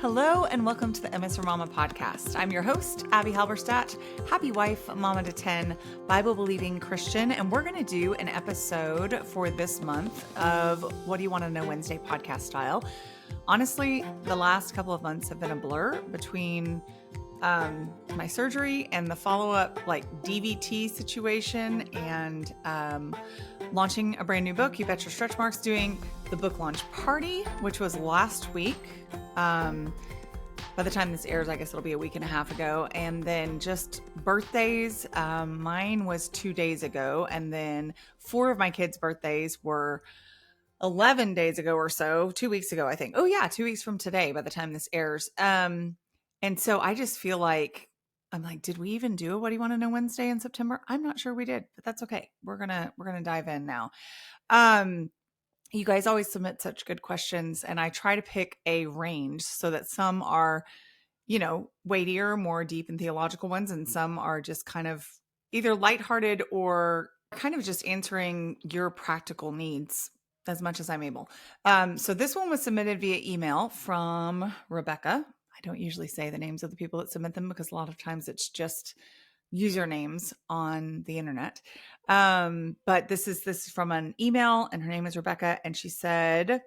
Hello and welcome to the MS for Mama podcast. I'm your host, Abby Halberstadt, happy wife, mama to 10, Bible-believing Christian, and we're going to do an episode for this month of Whaddya Wanna Know Wednesday podcast style. Honestly, the last couple of months have been a blur between my surgery and the follow-up DVT situation and launching a brand new book, You Bet Your Stretch Marks, doing the book launch party, which was last week. By the time this airs, I guess it'll be a week and a half ago. And then just birthdays. Mine was 2 days ago. And then 4 of my kids' birthdays were 11 days ago or so, 2 weeks ago, I think. Oh yeah, 2 weeks from today by the time this airs. And so I just feel like, did we even do a What Do You Want to Know Wednesday in September? I'm not sure we did, but that's okay. We're gonna dive in now. You guys always submit such good questions, and I try to pick a range so that some are, weightier, more deep and theological ones, and some are just kind of either lighthearted or kind of just answering your practical needs as much as I'm able. So this one was submitted via email from Rebecca. I don't usually say the names of the people that submit them because a lot of times it's just usernames on the internet. But this is from an email, and her name is Rebecca. And she said,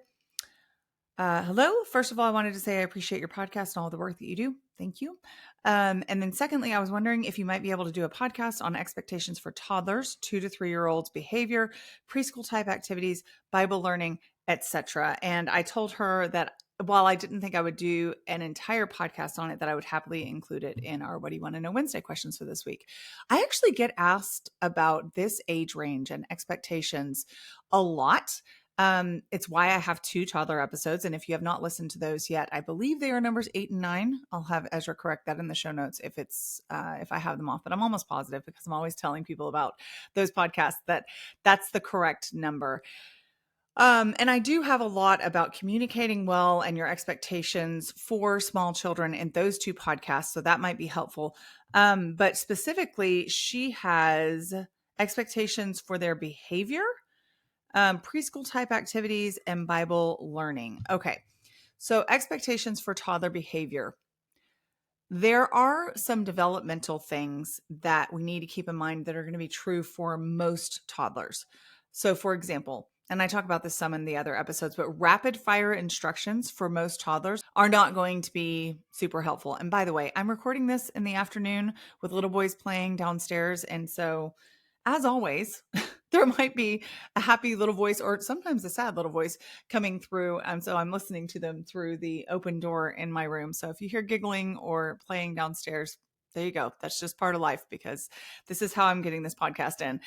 hello. First of all, I wanted to say I appreciate your podcast and all the work that you do. Thank you. And then secondly, I was wondering if you might be able to do a podcast on expectations for toddlers, 2 to 3 year olds, behavior, preschool type activities, Bible learning, etc. And I told her that while I didn't think I would do an entire podcast on it, that I would happily include it in our What Do You Want to Know Wednesday questions for this week. I actually get asked about this age range and expectations a lot. It's why I have 2 toddler episodes. And if you have not listened to those yet, I believe they are numbers 8 and 9. I'll have Ezra correct that in the show notes if I have them off, but I'm almost positive because I'm always telling people about those podcasts that's the correct number. And I do have a lot about communicating well and your expectations for small children in those 2 podcasts. So that might be helpful. But specifically, she has expectations for their behavior, preschool type activities, and Bible learning. Okay. So expectations for toddler behavior. There are some developmental things that we need to keep in mind that are going to be true for most toddlers. So for example, and I talk about this some in the other episodes, but rapid fire instructions for most toddlers are not going to be super helpful. And by the way, I'm recording this in the afternoon with little boys playing downstairs. And so as always, there might be a happy little voice or sometimes a sad little voice coming through. So I'm listening to them through the open door in my room. So if you hear giggling or playing downstairs, there you go. That's just part of life because this is how I'm getting this podcast in.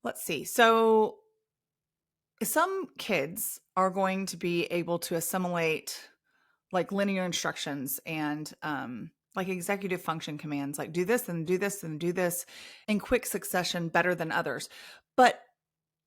Let's see. So some kids are going to be able to assimilate linear instructions and executive function commands, like do this and do this and do this in quick succession better than others. But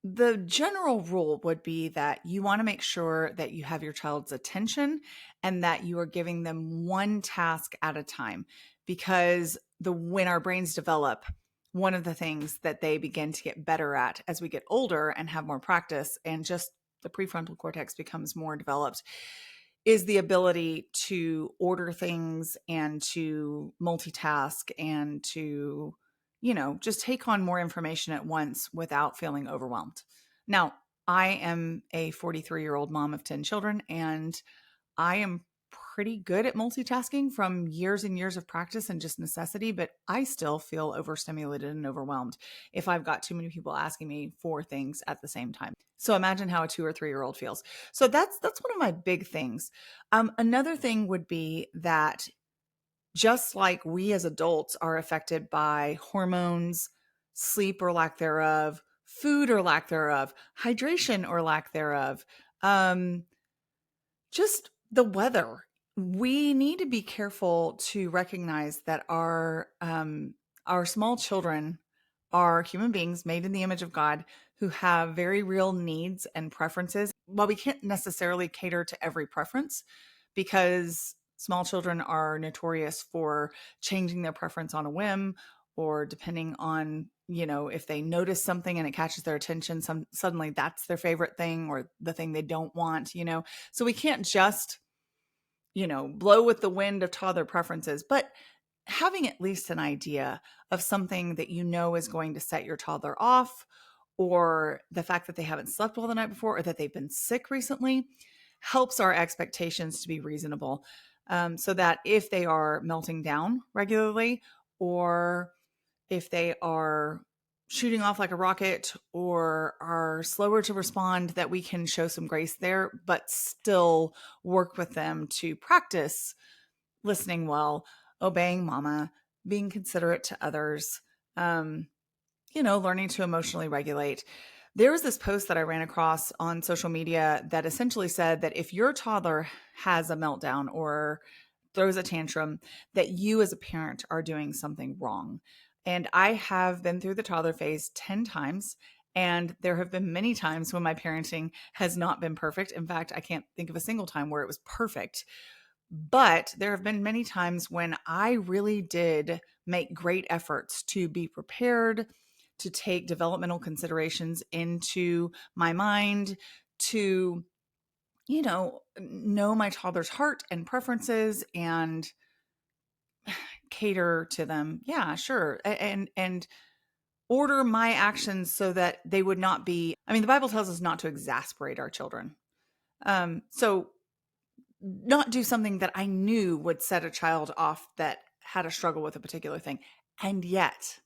the general rule would be that you want to make sure that you have your child's attention and that you are giving them one task at a time, because when our brains develop, one of the things that they begin to get better at as we get older and have more practice and just the prefrontal cortex becomes more developed is the ability to order things and to multitask and to, just take on more information at once without feeling overwhelmed. Now, I am a 43-year-old mom of 10 children, and I am pretty good at multitasking from years and years of practice and just necessity, but I still feel overstimulated and overwhelmed if I've got too many people asking me for things at the same time. So imagine how a 2 or 3-year-old feels. So that's one of my big things. Another thing would be that just like we as adults are affected by hormones, sleep or lack thereof, food or lack thereof, hydration or lack thereof, just the weather. We need to be careful to recognize that our small children are human beings made in the image of God who have very real needs and preferences. While we can't necessarily cater to every preference, because small children are notorious for changing their preference on a whim or depending on if they notice something and it catches their attention, suddenly that's their favorite thing or the thing they don't want. So we can't just, blow with the wind of toddler preferences, but having at least an idea of something that is going to set your toddler off, or the fact that they haven't slept well the night before, or that they've been sick recently, helps our expectations to be reasonable. So that if they are melting down regularly, or if they are shooting off like a rocket or are slower to respond, that we can show some grace there, but still work with them to practice listening well, obeying mama, being considerate to others, learning to emotionally regulate. There was this post that I ran across on social media that essentially said that if your toddler has a meltdown or throws a tantrum, that you as a parent are doing something wrong. And I have been through the toddler phase 10 times. And there have been many times when my parenting has not been perfect. In fact, I can't think of a single time where it was perfect. But there have been many times when I really did make great efforts to be prepared, to take developmental considerations into my mind, to, know my toddler's heart and preferences and cater to them. Yeah, sure. And order my actions so that they would not be, the Bible tells us not to exasperate our children. So not do something that I knew would set a child off that had a struggle with a particular thing. And yet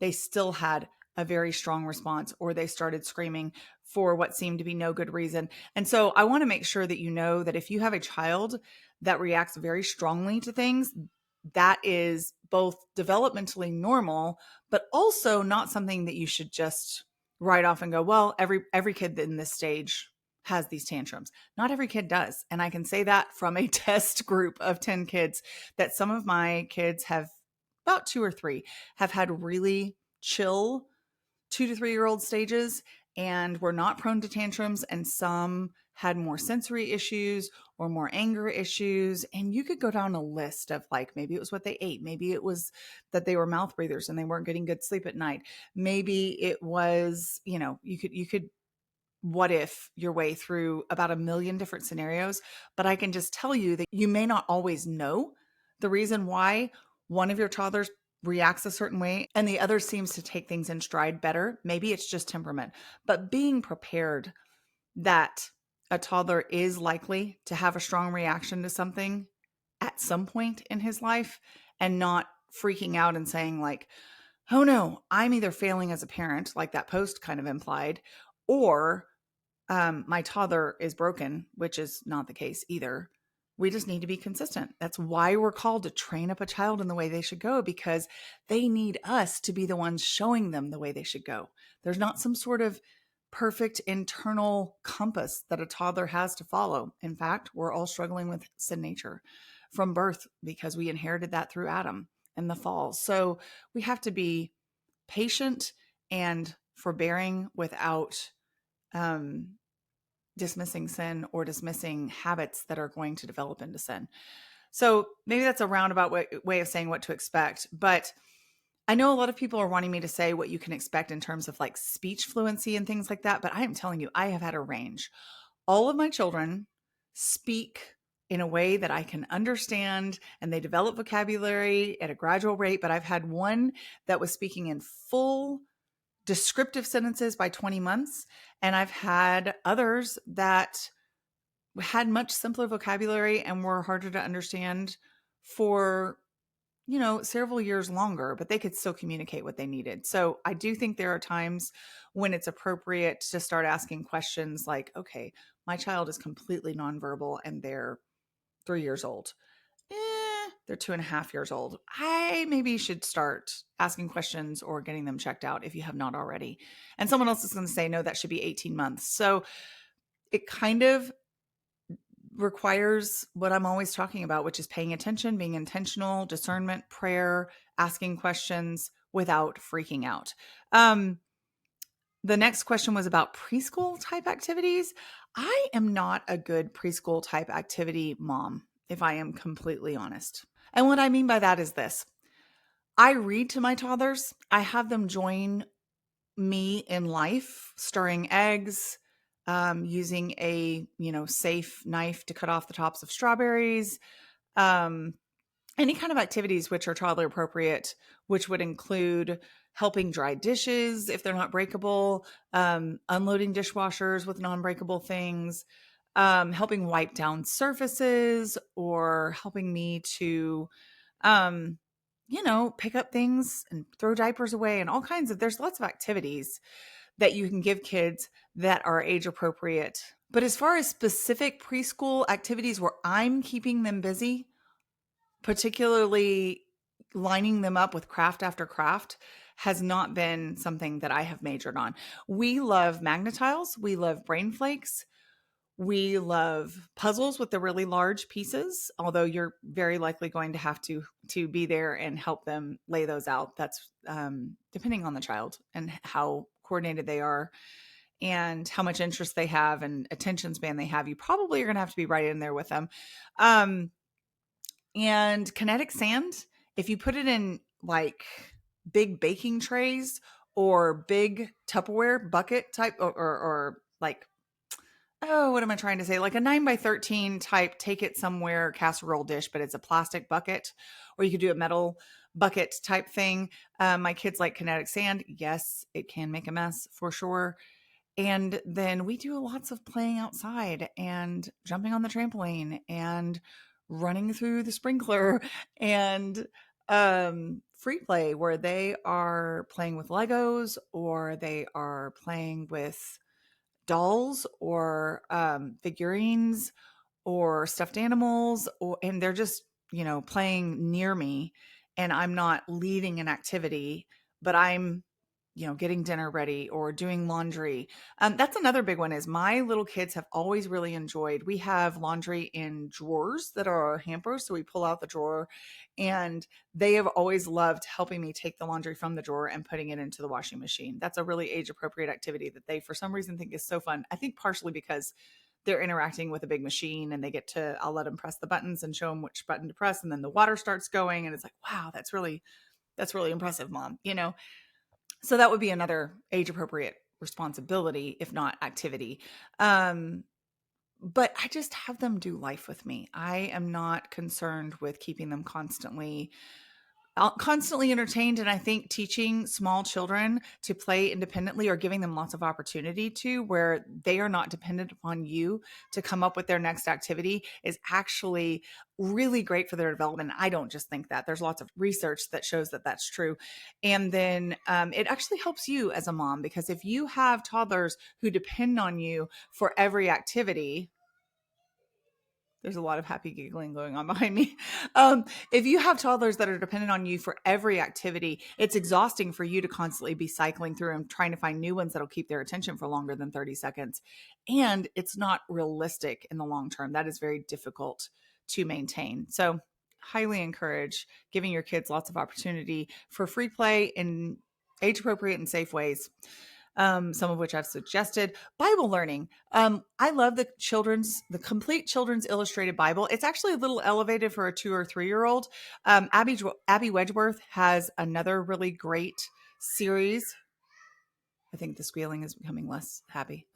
they still had a very strong response, or they started screaming for what seemed to be no good reason. And so I want to make sure that you know that if you have a child that reacts very strongly to things, that is both developmentally normal, but also not something that you should just write off and go, well, every kid in this stage has these tantrums. Not every kid does. And I can say that from a test group of 10 kids, that some of my kids have, about 2 or 3, have had really chill 2 to 3-year-old stages and were not prone to tantrums. And some had more sensory issues or more anger issues. And you could go down a list of, like, maybe it was what they ate. Maybe it was that they were mouth breathers and they weren't getting good sleep at night. Maybe it was, you could what if your way through about 1,000,000 different scenarios. But I can just tell you that you may not always know the reason why one of your toddlers reacts a certain way and the other seems to take things in stride better. Maybe it's just temperament, but being prepared that a toddler is likely to have a strong reaction to something at some point in his life, and not freaking out and saying, like, oh no, I'm either failing as a parent, like that post kind of implied, or my toddler is broken, which is not the case either. We just need to be consistent. That's why we're called to train up a child in the way they should go, because they need us to be the ones showing them the way they should go. There's not some sort of perfect internal compass that a toddler has to follow. In fact, we're all struggling with sin nature from birth because we inherited that through Adam and the fall. So we have to be patient and forbearing without dismissing sin or dismissing habits that are going to develop into sin. So maybe that's a roundabout way of saying what to expect. But I know a lot of people are wanting me to say what you can expect in terms of like speech fluency and things like that. But I am telling you, I have had a range. All of my children speak in a way that I can understand, and they develop vocabulary at a gradual rate. But I've had one that was speaking in full descriptive sentences by 20 months. And I've had others that had much simpler vocabulary and were harder to understand for, several years longer, but they could still communicate what they needed. So I do think there are times when it's appropriate to start asking questions like, okay, my child is completely nonverbal and they're 3 years old. They're 2.5 years old. I maybe should start asking questions or getting them checked out if you have not already. And someone else is going to say, no, that should be 18 months. So it kind of requires what I'm always talking about, which is paying attention, being intentional, discernment, prayer, asking questions without freaking out. The next question was about preschool type activities. I am not a good preschool type activity mom, if I am completely honest. And what I mean by that is this. I read to my toddlers. I have them join me in life, stirring eggs, using a, safe knife to cut off the tops of strawberries, um, any kind of activities which are toddler appropriate, which would include helping dry dishes if they're not breakable, unloading dishwashers with non-breakable things, helping wipe down surfaces, or helping me to, um, pick up things and throw diapers away, and there's lots of activities that you can give kids that are age appropriate. But as far as specific preschool activities where I'm keeping them busy, particularly lining them up with craft after craft, has not been something that I have majored on. We love magnetiles. We love brain flakes. We love puzzles with the really large pieces, although you're very likely going to have to be there and help them lay those out. That's depending on the child and how coordinated they are and how much interest they have and attention span they have. You probably are going to have to be right in there with them. And kinetic sand, if you put it in like big baking trays or big Tupperware bucket type, or like, oh, what am I trying to say? Like a 9x13 type, take it somewhere casserole dish, but it's a plastic bucket, or you could do a metal bucket type thing. My kids like kinetic sand. Yes, it can make a mess for sure. And then we do lots of playing outside and jumping on the trampoline and running through the sprinkler and free play where they are playing with Legos or they are playing with dolls or figurines or stuffed animals, and they're just, playing near me, and I'm not leading an activity, but I'm, getting dinner ready or doing laundry. That's another big one is my little kids have always really enjoyed. We have laundry in drawers that are hampers. So we pull out the drawer, and they have always loved helping me take the laundry from the drawer and putting it into the washing machine. That's a really age appropriate activity that they, for some reason, think is so fun. I think partially because they're interacting with a big machine and I'll let them press the buttons and show them which button to press. And then the water starts going and it's like, wow, that's really impressive, mom, So that would be another age appropriate responsibility, if not activity. But I just have them do life with me. I am not concerned with keeping them constantly entertained. And I think teaching small children to play independently or giving them lots of opportunity to where they are not dependent upon you to come up with their next activity is actually really great for their development. I don't just think that. There's lots of research that shows that that's true. And then it actually helps you as a mom, because if you have toddlers who depend on you for every activity, there's a lot of happy giggling going on behind me. If you have toddlers that are dependent on you for every activity, it's exhausting for you to constantly be cycling through and trying to find new ones that'll keep their attention for longer than 30 seconds. And it's not realistic in the long term. That is very difficult to maintain. So highly encourage giving your kids lots of opportunity for free play in age appropriate and safe ways. Some of which I've suggested. Bible learning. I love the complete children's illustrated Bible. It's actually a little elevated for a 2 or 3-year-old. Abby Wedgeworth has another really great series. I think the squealing is becoming less happy.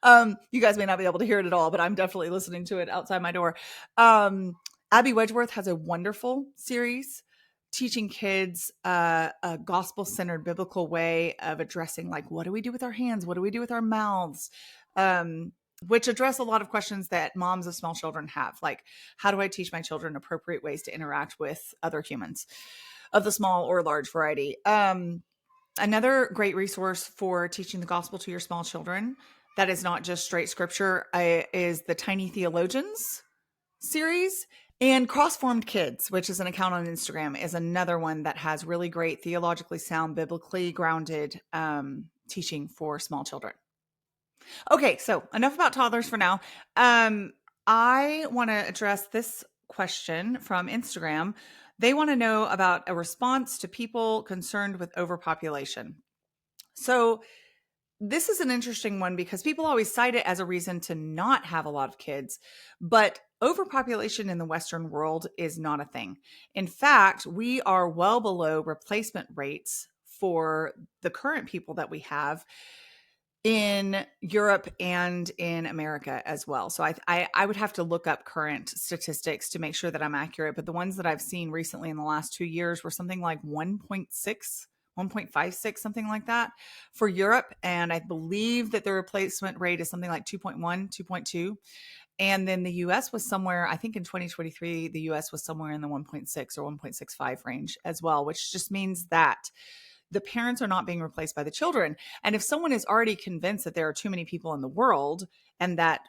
You guys may not be able to hear it at all, but I'm definitely listening to it outside my door. Abby Wedgeworth has a wonderful series teaching kids a gospel-centered biblical way of addressing, like, what do we do with our hands? What do we do with our mouths? Which address a lot of questions that moms of small children have. Like, how do I teach my children appropriate ways to interact with other humans of the small or large variety? Another great resource for teaching the gospel to your small children that is not just straight scripture is the Tiny Theologians series. And Cross-Formed Kids, which is an account on Instagram, is another one that has really great theologically sound, biblically grounded teaching for small children. Okay, so enough about toddlers for now. I want to address this question from Instagram. They want to know about a response to people concerned with overpopulation. So this is an interesting one because people always cite it as a reason to not have a lot of kids, but overpopulation in the Western world is not a thing. In fact, we are well below replacement rates for the current people that we have in Europe and in America as well. So I would have to look up current statistics to make sure that I'm accurate. But the ones that I've seen recently in the last 2 years were something like 1.6, 1.56, something like that for Europe. And I believe that the replacement rate is something like 2.1, 2.2. And then the US was somewhere, I think in 2023, the US was somewhere in the 1.6 or 1.65 range as well, which just means that the parents are not being replaced by the children. And if someone is already convinced that there are too many people in the world and that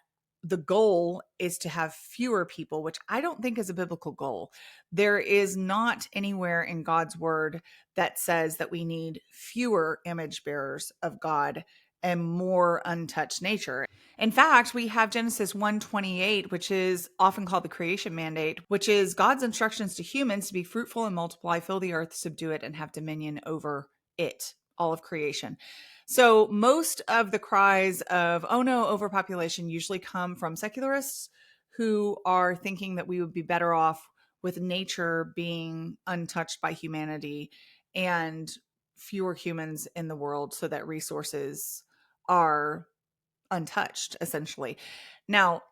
the goal is to have fewer people, which I don't think is a biblical goal, there is not anywhere in God's word that says that we need fewer image bearers of God and more untouched nature. In fact, we have Genesis 1:28, which is often called the creation mandate, which is God's instructions to humans to be fruitful and multiply, fill the earth, subdue it, and have dominion over it, all of creation. So most of the cries of, oh no, overpopulation usually come from secularists who are thinking that we would be better off with nature being untouched by humanity and fewer humans in the world so that resources are untouched, essentially. Now,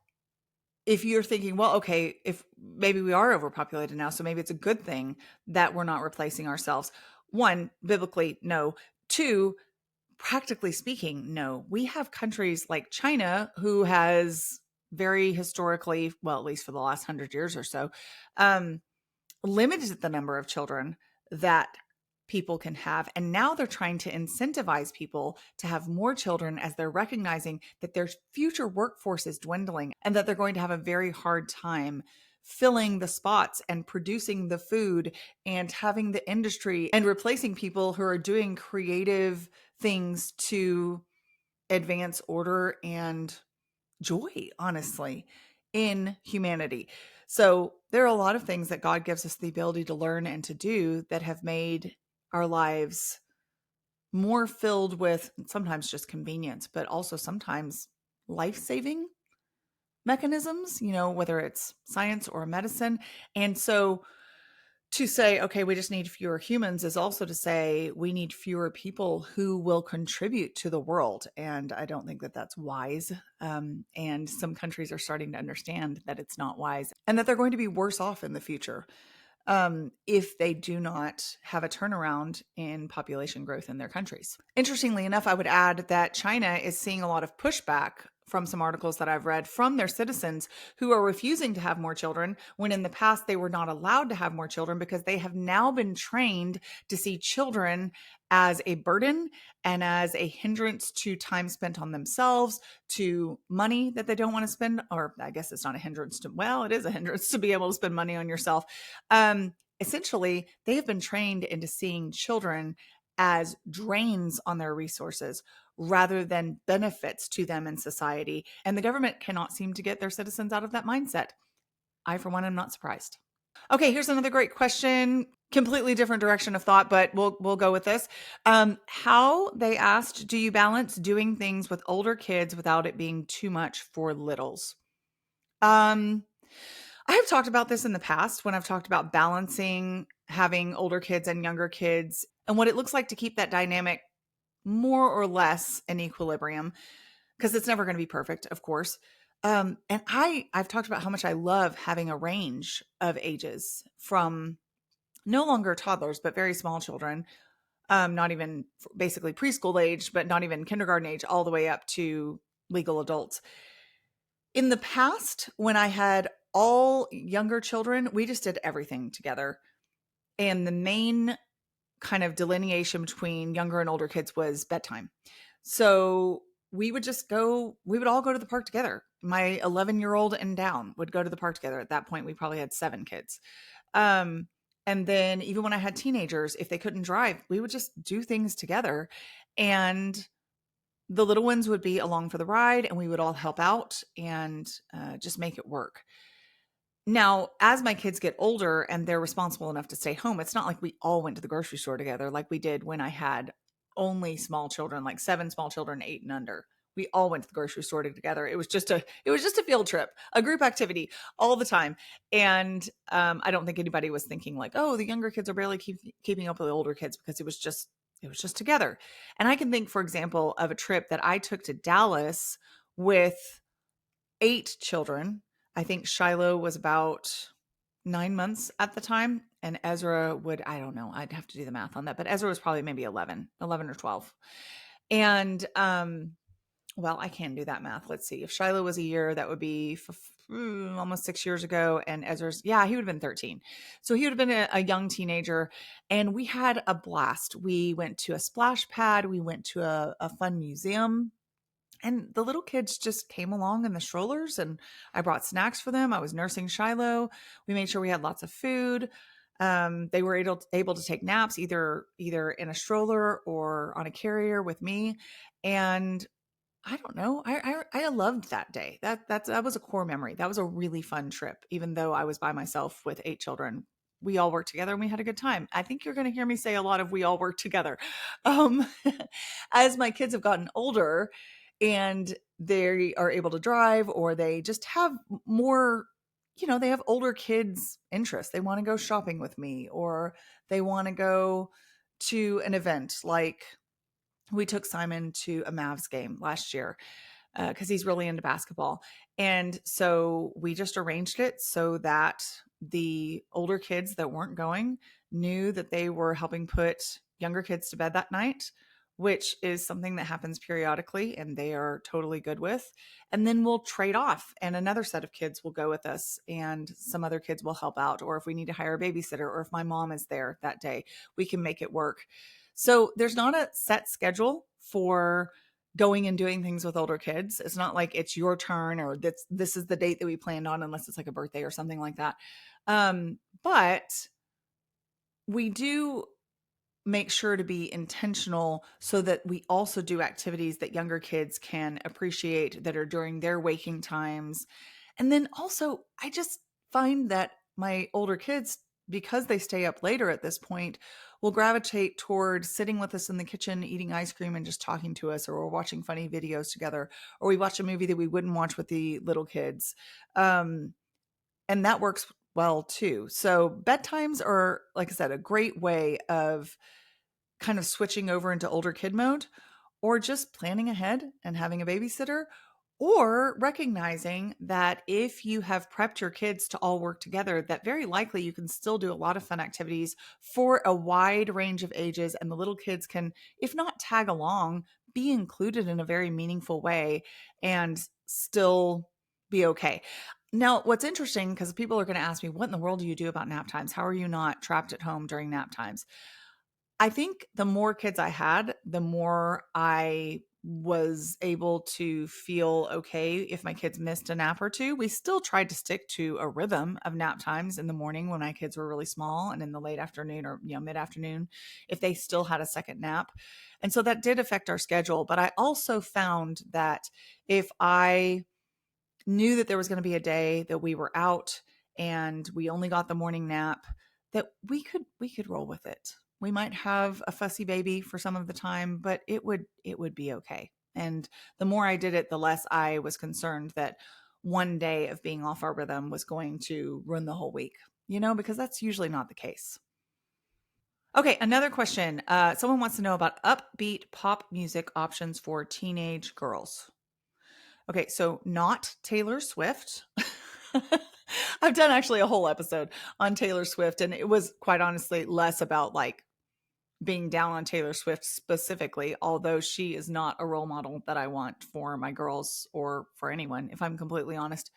if you're thinking, well, okay, if maybe we are overpopulated now, so maybe it's a good thing that we're not replacing ourselves. One, biblically, no. Two, practically speaking, no. We have countries like China who has very historically, well, at least for the last 100 years or so, limited the number of children that people can have. And now they're trying to incentivize people to have more children as they're recognizing that their future workforce is dwindling and that they're going to have a very hard time filling the spots and producing the food and having the industry and replacing people who are doing creative things to advance order and joy, honestly, in humanity. So there are a lot of things that God gives us the ability to learn and to do that have made our lives more filled with sometimes just convenience, but also sometimes life-saving mechanisms, whether it's science or medicine. And so to say, okay, we just need fewer humans is also to say we need fewer people who will contribute to the world. And I don't think that that's wise. And some countries are starting to understand that it's not wise and that they're going to be worse off in the future if they do not have a turnaround in population growth in their countries. Interestingly enough, I would add that China is seeing a lot of pushback from some articles that I've read from their citizens who are refusing to have more children when in the past they were not allowed to have more children because they have now been trained to see children as a burden and as a hindrance to time spent on themselves, to money that they don't want to spend, or I guess it's not a hindrance to, well, it is a hindrance to be able to spend money on yourself. Essentially, they have been trained into seeing children as drains on their resources rather than benefits to them in society. And the government cannot seem to get their citizens out of that mindset. I, for one, am not surprised. Okay, here's another great question. Completely different direction of thought, but we'll go with this. How, they asked, do you balance doing things with older kids without it being too much for littles? I have talked about this in the past when I've talked about balancing having older kids and younger kids and what it looks like to keep that dynamic more or less in equilibrium, because it's never going to be perfect, of course. And I've talked about how much I love having a range of ages from no longer toddlers, but very small children, not even basically preschool age, but not even kindergarten age, all the way up to legal adults. In the past, when I had all younger children, we just did everything together. And the main kind of delineation between younger and older kids was bedtime. So we would all go to the park together. My 11-year-old and down would go to the park together. At that point, we probably had 7 kids. And then even when I had teenagers, if they couldn't drive, we would just do things together. And the little ones would be along for the ride and we would all help out and just make it work. Now, as my kids get older and they're responsible enough to stay home, it's not like we all went to the grocery store together like we did when I had only small children, like 7 small children, 8 and under. We all went to the grocery store together. It was just a field trip, a group activity all the time. And I don't think anybody was thinking like, oh, the younger kids are barely keeping up with the older kids, because it was just together. And I can think, for example, of a trip that I took to Dallas with 8 children. I think Shiloh was about 9 months at the time. And Ezra would, I don't know, I'd have to do the math on that, but Ezra was probably maybe 11 or 12. And, well, I can do that math. Let's see. If Shiloh was a year, that would be almost 6 years ago. And Ezra's, yeah, he would have been 13. So he would have been a young teenager. And we had a blast. We went to a splash pad. We went to a fun museum. And the little kids just came along in the strollers, and I brought snacks for them. I was nursing Shiloh. We made sure we had lots of food. They were able to take naps either in a stroller or on a carrier with me. And I don't know. I loved that day. That was a core memory. That was a really fun trip, even though I was by myself with 8 children. We all worked together and we had a good time. I think you're going to hear me say a lot of "we all worked together." Um, as my kids have gotten older and they are able to drive, or they just have more, they have older kids' interests. They want to go shopping with me, or they want to go to an event. Like, we took Simon to a Mavs game last year because he's really into basketball. And so we just arranged it so that the older kids that weren't going knew that they were helping put younger kids to bed that night, which is something that happens periodically and they are totally good with. And then we'll trade off, and another set of kids will go with us, and some other kids will help out. Or if we need to hire a babysitter, or if my mom is there that day, we can make it work. So there's not a set schedule for going and doing things with older kids. It's not like it's your turn, or this is the date that we planned on, unless it's like a birthday or something like that. But we do make sure to be intentional so that we also do activities that younger kids can appreciate, that are during their waking times. And then also, I just find that my older kids, because they stay up later at this point, will gravitate toward sitting with us in the kitchen, eating ice cream and just talking to us, or we're watching funny videos together, or we watch a movie that we wouldn't watch with the little kids. And that works well too. So bedtimes are, like I said, a great way of kind of switching over into older kid mode, or just planning ahead and having a babysitter, or recognizing that if you have prepped your kids to all work together, that very likely you can still do a lot of fun activities for a wide range of ages, and the little kids can, if not tag along, be included in a very meaningful way and still be okay. Now, what's interesting, because people are going to ask me, what in the world do you do about nap times? How are you not trapped at home during nap times? I think the more kids I had, the more I was able to feel okay if my kids missed a nap or two. We still tried to stick to a rhythm of nap times in the morning when my kids were really small, and in the late afternoon, or mid-afternoon, if they still had a second nap. And so that did affect our schedule. But I also found that if I knew that there was going to be a day that we were out and we only got the morning nap, that we could roll with it. We might have a fussy baby for some of the time, but it would be okay. And the more I did it, the less I was concerned that one day of being off our rhythm was going to ruin the whole week, because that's usually not the case. Okay, another question. Someone wants to know about upbeat pop music options for teenage girls. Okay, so not Taylor Swift. I've done actually a whole episode on Taylor Swift, and it was quite honestly less about like being down on Taylor Swift specifically, although she is not a role model that I want for my girls or for anyone, if I'm completely honest.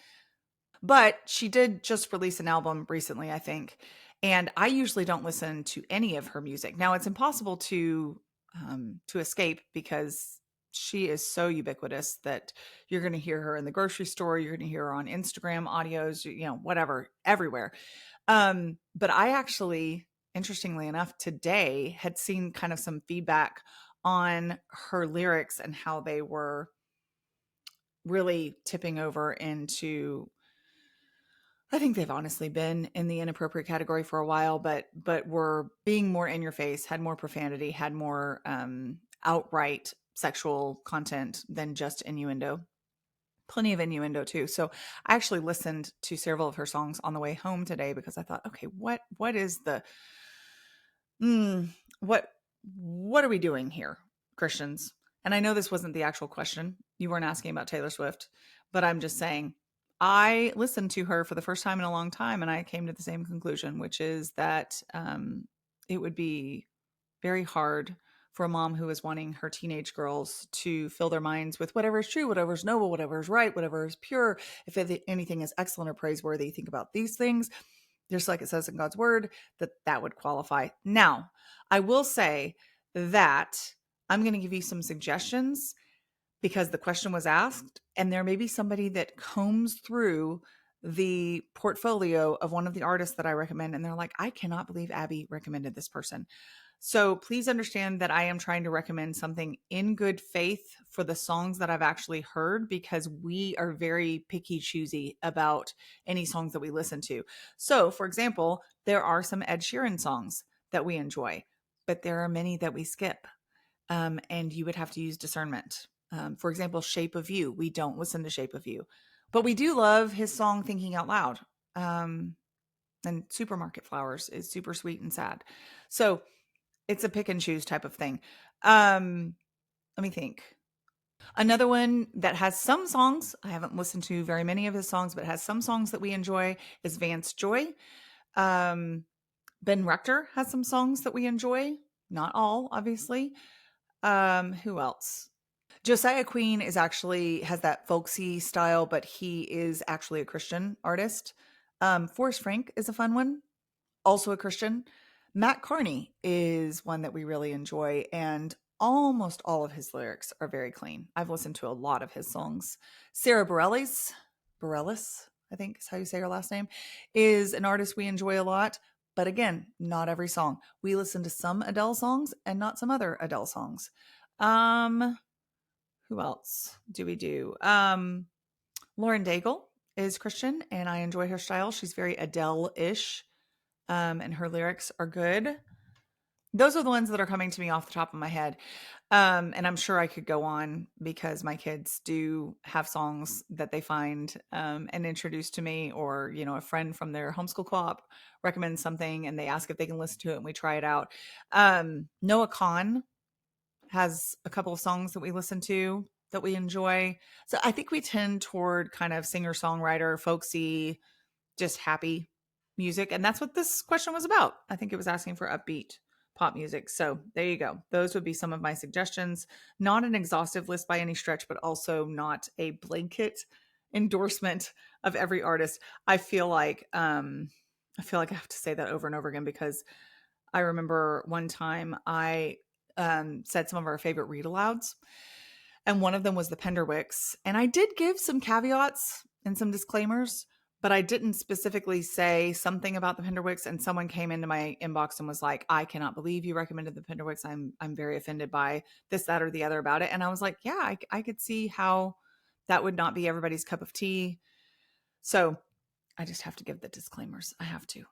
But she did just release an album recently, I think. And I usually don't listen to any of her music. Now, it's impossible to escape, because she is so ubiquitous that you're going to hear her in the grocery store, you're going to hear her on Instagram audios, whatever, everywhere. But I actually, interestingly enough, today had seen kind of some feedback on her lyrics and how they were really tipping over into, I think they've honestly been in the inappropriate category for a while, but were being more in your face, had more profanity, had more outright sexual content than just innuendo. Plenty of innuendo too. So I actually listened to several of her songs on the way home today because I thought, okay, what is the mm, what what are we doing here, Christians? And I know this wasn't the actual question. You weren't asking about Taylor Swift, but I'm just saying I listened to her for the first time in a long time, and I came to the same conclusion, which is that it would be very hard for a mom who is wanting her teenage girls to fill their minds with whatever is true, whatever is noble, whatever is right, whatever is pure. If anything is excellent or praiseworthy, think about these things, just like it says in God's word, that would qualify. Now, I will say that I'm going to give you some suggestions because the question was asked, and there may be somebody that combs through the portfolio of one of the artists that I recommend, and they're like, I cannot believe Abby recommended this person. So please understand that I am trying to recommend something in good faith for the songs that I've actually heard, because we are very picky choosy about any songs that we listen to. So, for example, there are some Ed Sheeran songs that we enjoy, but there are many that we skip. And you would have to use discernment. For example, Shape of You. We don't listen to Shape of You, but we do love his song Thinking Out Loud. And Supermarket Flowers is super sweet and sad. So it's a pick and choose type of thing. Let me think. Another one that has some songs, I haven't listened to very many of his songs, but has some songs that we enjoy, is Vance Joy. Ben Rector has some songs that we enjoy. Not all, obviously. Who else? Josiah Queen has that folksy style, but he is actually a Christian artist. Forrest Frank is a fun one, also a Christian. Matt Carney is one that we really enjoy, and almost all of his lyrics are very clean. I've listened to a lot of his songs. Sarah Bareilles, I think is how you say her last name, is an artist we enjoy a lot. But again, not every song. We listen to some Adele songs and not some other Adele songs. Who else do we do? Lauren Daigle is Christian, and I enjoy her style. She's very Adele-ish, and her lyrics are good. Those are the ones that are coming to me off the top of my head. And I'm sure I could go on because my kids do have songs that they find and introduce to me, or, a friend from their homeschool co-op recommends something and they ask if they can listen to it and we try it out. Noah Kahan has a couple of songs that we listen to that we enjoy. So I think we tend toward kind of singer-songwriter, folksy, just happy music. And that's what this question was about. I think it was asking for upbeat pop music. So there you go. Those would be some of my suggestions. Not an exhaustive list by any stretch, but also not a blanket endorsement of every artist. I feel like I have to say that over and over again, because I remember one time I said some of our favorite read alouds, and one of them was the Penderwicks. And I did give some caveats and some disclaimers, but I didn't specifically say something about the Penderwicks. And someone came into my inbox and was like, I cannot believe you recommended the Penderwicks. I'm very offended by this, that, or the other about it. And I was like, yeah, I could see how that would not be everybody's cup of tea. So I just have to give the disclaimers. I have to.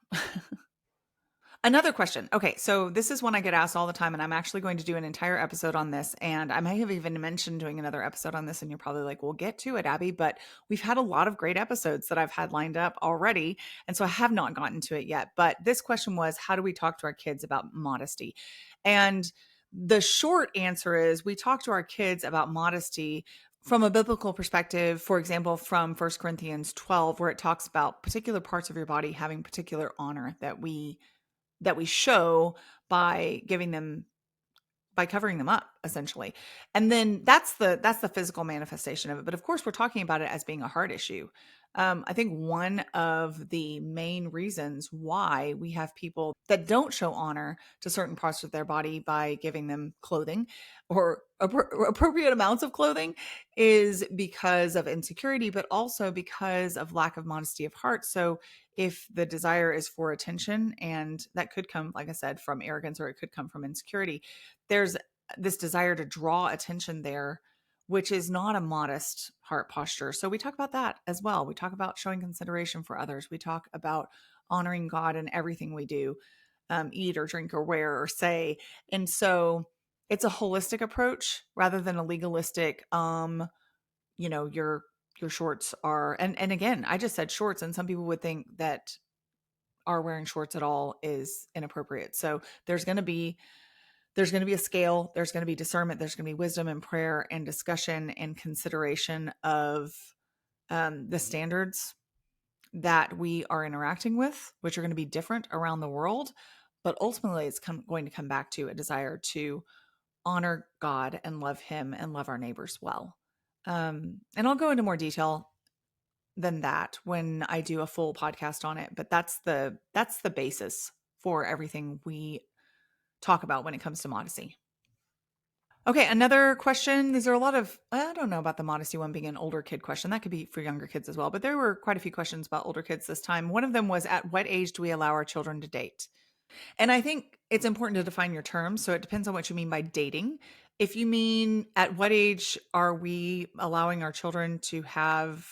Another question. Okay, so this is one I get asked all the time, and I'm actually going to do an entire episode on this. And I may have even mentioned doing another episode on this, and you're probably like, we'll get to it, Abby. But we've had a lot of great episodes that I've had lined up already. And so I have not gotten to it yet. But this question was, how do we talk to our kids about modesty? And the short answer is we talk to our kids about modesty from a biblical perspective. For example, from 1 Corinthians 12, where it talks about particular parts of your body having particular honor that we show by covering them up, essentially. And then that's the physical manifestation of it. But of course, we're talking about it as being a heart issue. I think one of the main reasons why we have people that don't show honor to certain parts of their body by giving them clothing or appropriate amounts of clothing is because of insecurity, but also because of lack of modesty of heart. So if the desire is for attention, and that could come, like I said, from arrogance, or it could come from insecurity, there's this desire to draw attention there, which is not a modest heart posture. So we talk about that as well. We talk about showing consideration for others. We talk about honoring God in everything we do, eat or drink or wear or say. And so it's a holistic approach rather than a legalistic, your shorts are, and again, I just said shorts, and some people would think that are wearing shorts at all is inappropriate. So there's going to be a scale, there's going to be discernment, there's going to be wisdom and prayer and discussion and consideration of the standards that we are interacting with, which are going to be different around the world. But ultimately, it's going to come back to a desire to honor God and love Him and love our neighbors well. And I'll go into more detail than that when I do a full podcast on it. But that's the basis for everything we talk about when it comes to modesty. Okay, another question. These are a lot of, I don't know about the modesty one being an older kid question. That could be for younger kids as well. But there were quite a few questions about older kids this time. One of them was, at what age do we allow our children to date? And I think it's important to define your terms. So it depends on what you mean by dating. If you mean at what age are we allowing our children to have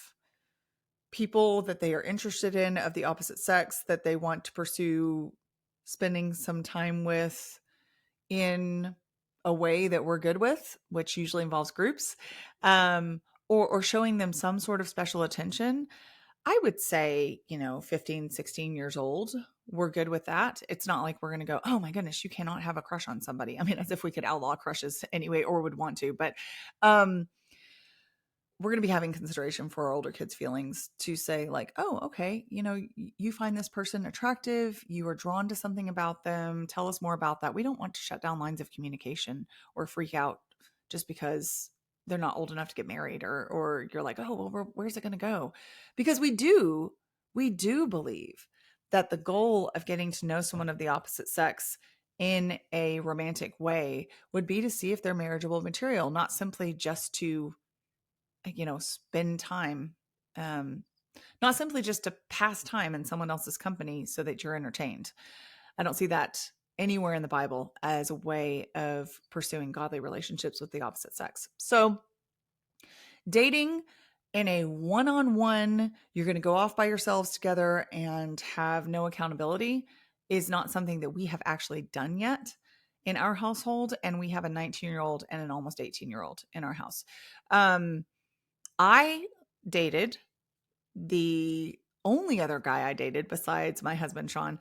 people that they are interested in of the opposite sex, that they want to pursue spending some time with in a way that we're good with, which usually involves groups, or showing them some sort of special attention, I would say, 15, 16 years old, we're good with that. It's not like we're going to go, oh my goodness, you cannot have a crush on somebody. I mean, as if we could outlaw crushes anyway, or would want to, but we're going to be having consideration for our older kids' feelings to say like, oh, okay, you find this person attractive, you are drawn to something about them, tell us more about that. We don't want to shut down lines of communication or freak out just because they're not old enough to get married, or you're like, oh, well, where's it going to go? Because we do believe that the goal of getting to know someone of the opposite sex in a romantic way would be to see if they're marriageable material, not simply just to spend time, not simply just to pass time in someone else's company so that you're entertained. I don't see that anywhere in the Bible as a way of pursuing godly relationships with the opposite sex. So dating in a one-on-one, you're going to go off by yourselves together and have no accountability, is not something that we have actually done yet in our household. And we have a 19-year-old and an almost 18-year-old in our house. I dated the only other guy I dated besides my husband, Sean,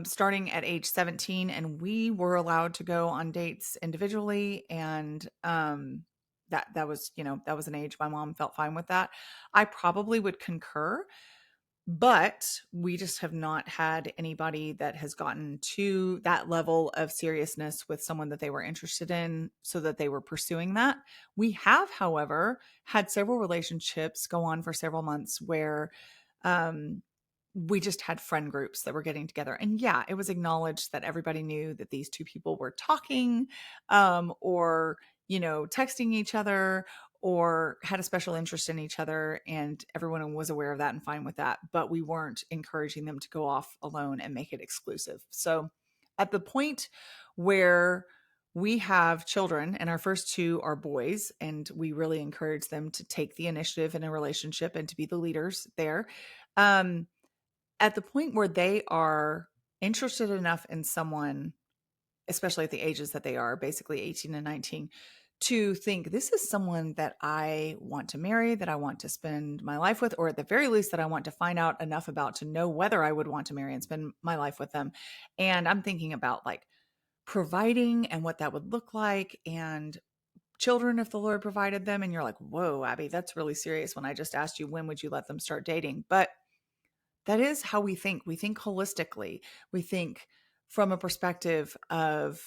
starting at age 17, and we were allowed to go on dates individually. And that was, that was an age my mom felt fine with that. I probably would concur, but we just have not had anybody that has gotten to that level of seriousness with someone that they were interested in so that they were pursuing that. We have, however, had several relationships go on for several months where we just had friend groups that were getting together. And yeah, it was acknowledged that everybody knew that these two people were talking, or, texting each other, or had a special interest in each other, and everyone was aware of that and fine with that. But we weren't encouraging them to go off alone and make it exclusive. So at the point where we have children, and our first two are boys, and we really encourage them to take the initiative in a relationship and to be the leaders there. At the point where they are interested enough in someone, especially at the ages that they are, basically 18 and 19, to think this is someone that I want to marry, that I want to spend my life with, or at the very least that I want to find out enough about to know whether I would want to marry and spend my life with them. And I'm thinking about like providing and what that would look like, and children if the Lord provided them. And you're like, whoa, Abby, that's really serious when I just asked you, when would you let them start dating? But that is how we think. We think holistically. We think from a perspective of,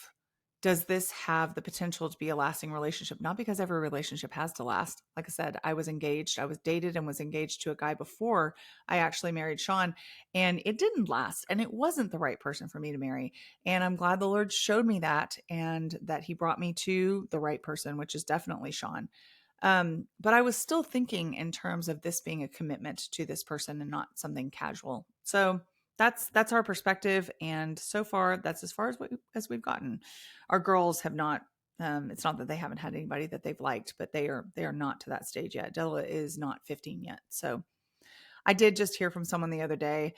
does this have the potential to be a lasting relationship? Not because every relationship has to last. Like I said, I was engaged. I was dated and was engaged to a guy before I actually married Sean, and it didn't last, and it wasn't the right person for me to marry. And I'm glad the Lord showed me that, and that he brought me to the right person, which is definitely Sean. But I was still thinking in terms of this being a commitment to this person and not something casual. So that's our perspective, and so far that's as far as we've gotten. Our girls have not. It's not that they haven't had anybody that they've liked, but they are not to that stage yet. Della is not 15 yet. So I did just hear from someone the other day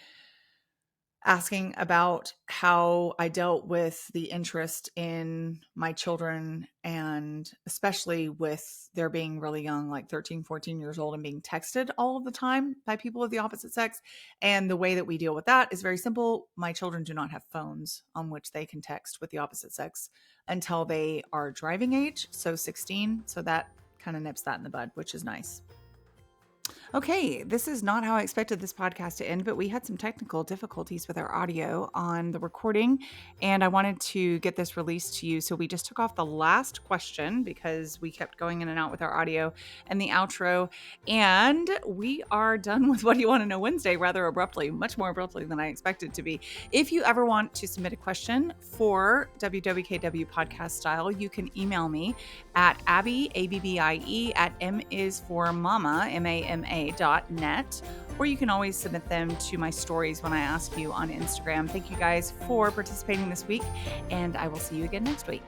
asking about how I dealt with the interest in my children, and especially with their being really young, like 13, 14 years old, and being texted all of the time by people of the opposite sex. And the way that we deal with that is very simple. My children do not have phones on which they can text with the opposite sex until they are driving age, so 16. So that kind of nips that in the bud, which is nice. Okay, this is not how I expected this podcast to end, but we had some technical difficulties with our audio on the recording, and I wanted to get this released to you. So we just took off the last question because we kept going in and out with our audio and the outro, and we are done with What Do You Want to Know Wednesday rather abruptly, much more abruptly than I expected to be. If you ever want to submit a question for WWKW podcast style, you can email me at Abby, ABBIE, at misformama, MAMA.net, or you can always submit them to my stories when I ask you on Instagram. Thank you guys for participating this week, and I will see you again next week.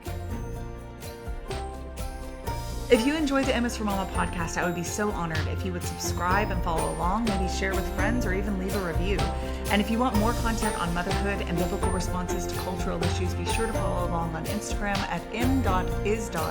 If you enjoyed the M is for Mama podcast, I would be so honored if you would subscribe and follow along, maybe share with friends, or even leave a review. And if you want more content on motherhood and biblical responses to cultural issues, be sure to follow along on Instagram at m.is.for.mama.